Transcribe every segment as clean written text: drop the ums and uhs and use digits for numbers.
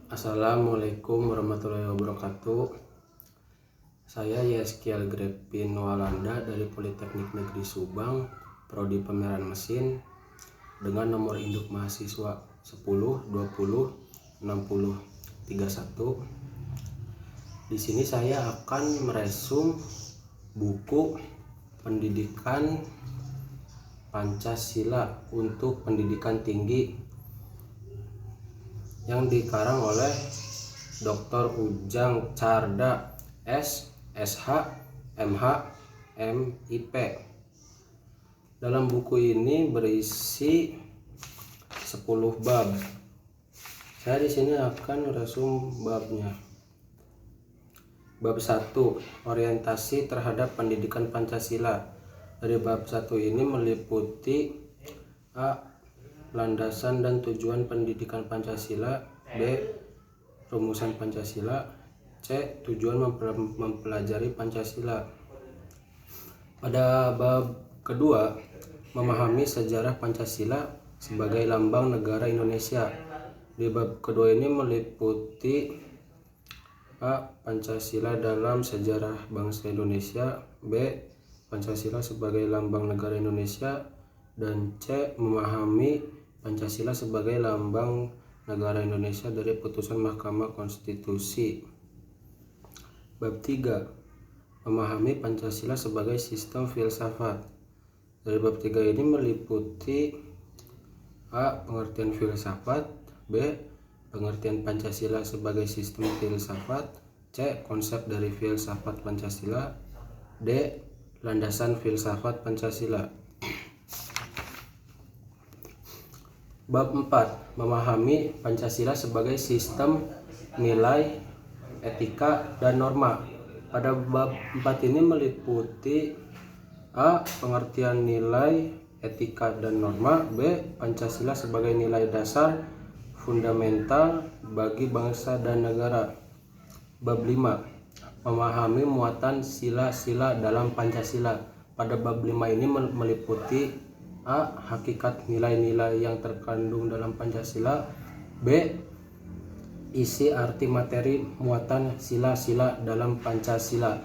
Assalamualaikum warahmatullahi wabarakatuh. Saya Yeskiel Grepin Walanda dari Politeknik Negeri Subang, Prodi Pemeliharaan Mesin, dengan nomor induk mahasiswa 10 20 60 31. Di sini saya akan meresum buku pendidikan Pancasila untuk pendidikan tinggi yang dikarang oleh Dr. Ujang Carda SH, MH, MIP. Dalam buku ini berisi 10 bab. Saya di sini akan resum babnya. Bab 1, orientasi terhadap pendidikan Pancasila. Dari bab 1 ini meliputi A. Landasan dan tujuan pendidikan Pancasila. B. Rumusan Pancasila. C. Tujuan mempelajari Pancasila. Pada bab kedua, memahami sejarah Pancasila sebagai lambang negara Indonesia. Di bab kedua ini meliputi A. Pancasila dalam sejarah bangsa Indonesia. B. Pancasila sebagai lambang negara Indonesia. Dan C. Memahami Pancasila sebagai lambang negara Indonesia dari putusan Mahkamah Konstitusi. Bab 3, memahami Pancasila sebagai sistem filsafat. Dari bab 3 ini meliputi A. Pengertian filsafat. B. Pengertian Pancasila sebagai sistem filsafat. C. Konsep dari filsafat Pancasila. D. Landasan filsafat Pancasila. Bab 4, memahami Pancasila sebagai sistem nilai, etika, dan norma. Pada bab 4 ini meliputi A. Pengertian nilai, etika, dan norma. B. Pancasila sebagai nilai dasar fundamental bagi bangsa dan negara. Bab 5, memahami muatan sila-sila dalam Pancasila. Pada bab 5 ini meliputi A. Hakikat nilai-nilai yang terkandung dalam Pancasila. B. Isi arti materi muatan sila-sila dalam Pancasila.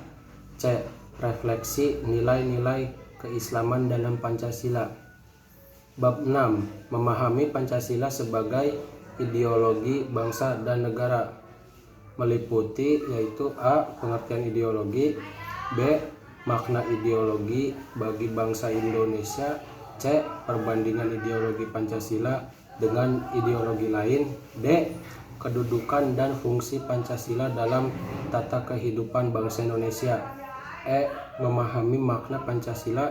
C. Refleksi nilai-nilai keislaman dalam Pancasila. Bab 6, memahami Pancasila sebagai ideologi bangsa dan negara. Meliputi yaitu A. Pengertian ideologi. B. Makna ideologi bagi bangsa Indonesia. C. Perbandingan ideologi Pancasila dengan ideologi lain. D. Kedudukan dan fungsi Pancasila dalam tata kehidupan bangsa Indonesia. E. Memahami makna Pancasila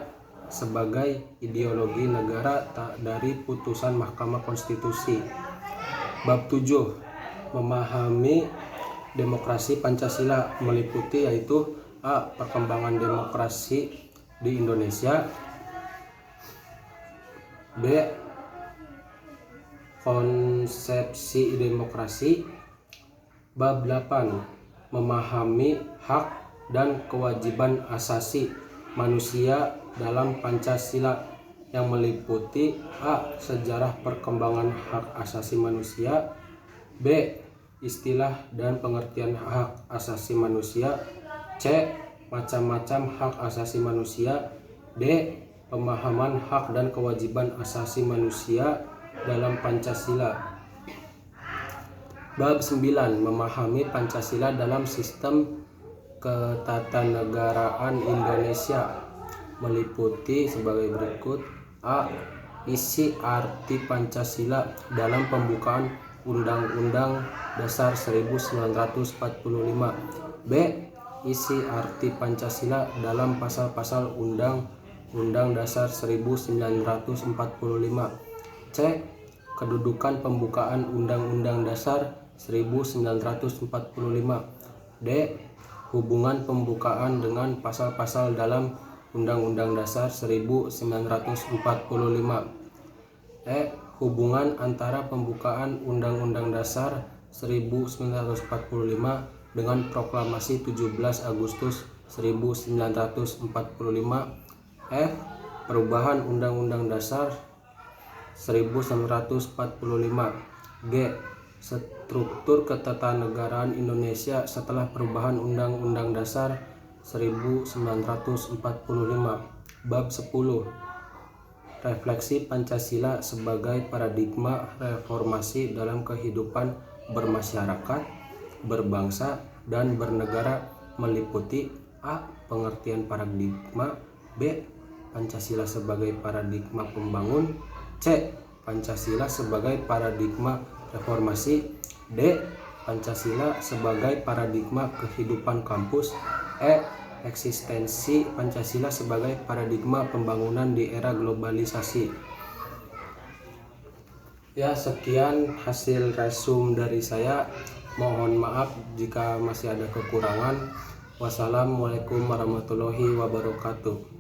sebagai ideologi negara dari putusan Mahkamah Konstitusi. Bab 7, memahami demokrasi Pancasila. Meliputi yaitu A. Perkembangan demokrasi di Indonesia. B. Konsepsi demokrasi. Bab 8, memahami hak dan kewajiban asasi manusia dalam Pancasila, yang meliputi A. Sejarah perkembangan hak asasi manusia. B. Istilah dan pengertian hak asasi manusia. C. Macam-macam hak asasi manusia. D. Pemahaman hak dan kewajiban asasi manusia dalam Pancasila. Bab 9, memahami Pancasila dalam sistem ketatanegaraan Indonesia. Meliputi sebagai berikut. A. Isi arti Pancasila dalam pembukaan Undang-Undang Dasar 1945. B. Isi arti Pancasila dalam pasal-pasal Undang Dasar 1945. C. Kedudukan pembukaan Undang-Undang Dasar 1945. D. Hubungan pembukaan dengan pasal-pasal dalam Undang-Undang Dasar 1945. E. Hubungan antara pembukaan Undang-Undang Dasar 1945 dengan Proklamasi 17 Agustus 1945. F. Perubahan Undang-Undang Dasar 1945. G. struktur ketatanegaraan Indonesia setelah perubahan Undang-Undang Dasar 1945. Bab 10. Refleksi Pancasila sebagai paradigma reformasi dalam kehidupan bermasyarakat, berbangsa, dan bernegara meliputi A. Pengertian paradigma, B. Pancasila sebagai paradigma pembangun, C. Pancasila sebagai paradigma reformasi, D. Pancasila sebagai paradigma kehidupan kampus, E. Eksistensi Pancasila sebagai paradigma pembangunan di era globalisasi. Ya, sekian hasil resum dari saya. Mohon maaf jika masih ada kekurangan. Wassalamualaikum warahmatullahi wabarakatuh.